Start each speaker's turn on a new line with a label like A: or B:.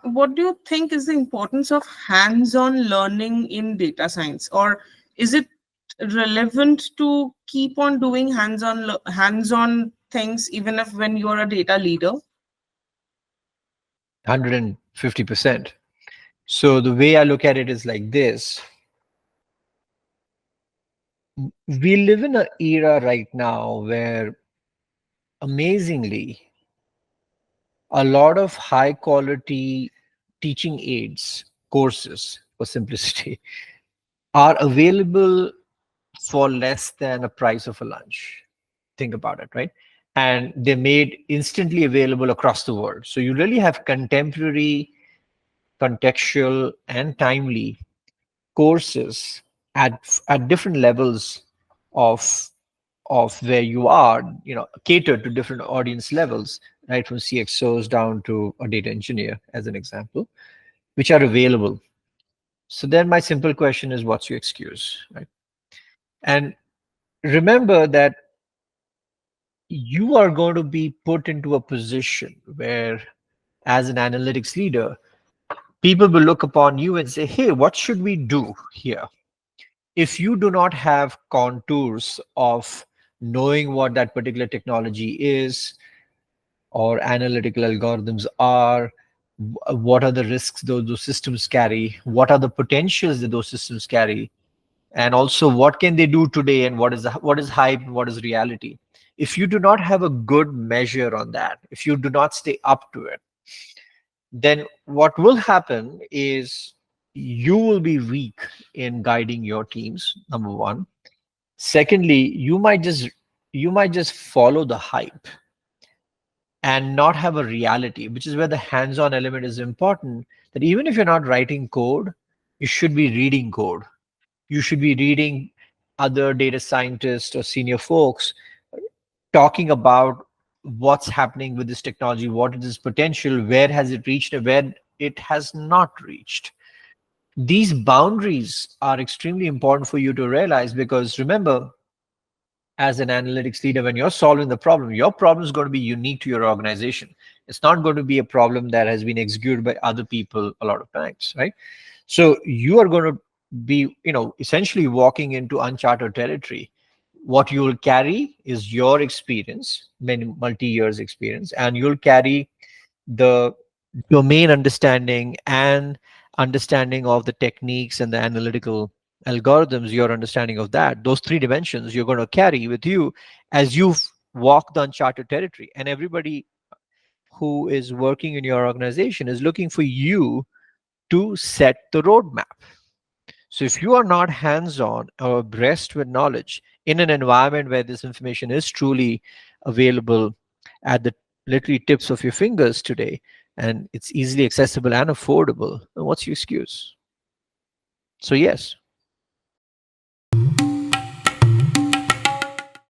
A: what do you think is the importance of hands-on learning in data science, or is it relevant to keep on doing hands-on things even if when you're a data leader?
B: 150%. So the way I look at it is like this. We live in an era right now where amazingly a lot of high quality teaching aids, courses for simplicity, are available for less than a price of a lunch. Think about it, right? And they're made instantly available across the world. So you really have contemporary, contextual, and timely courses at different levels of where you are, catered to different audience levels, right, from CXOs down to a data engineer, as an example, which are available. So then my simple question is, what's your excuse, right? And remember that you are going to be put into a position where, as an analytics leader, people will look upon you and say, hey, what should we do here? If you do not have contours of knowing what that particular technology is or analytical algorithms are, what are the risks those systems carry, what are the potentials that those systems carry, and also what can they do today, and what is hype and what is reality. If you do not have a good measure on that, if you do not stay up to it, then what will happen is you will be weak in guiding your teams, number one. Secondly, you might just follow the hype and not have a reality, which is where the hands-on element is important. That even if you're not writing code, you should be reading code. You should be reading other data scientists or senior folks talking about what's happening with this technology, what is its potential, where has it reached, and where it has not reached. These boundaries are extremely important for you to realize, because remember, as an analytics leader, when you're solving the problem, your problem is going to be unique to your organization. It's not going to be a problem that has been executed by other people a lot of times, right? So you are going to be, essentially walking into uncharted territory. What you will carry is your experience, many multi-years experience, and you'll carry the domain understanding and understanding of the techniques and the analytical algorithms, your understanding of that, those three dimensions you're going to carry with you as you walk the uncharted territory. And everybody who is working in your organization is looking for you to set the roadmap. So if you are not hands-on or abreast with knowledge in an environment where this information is truly available at the literally tips of your fingers today, and it's easily accessible and affordable, then what's your excuse? So yes.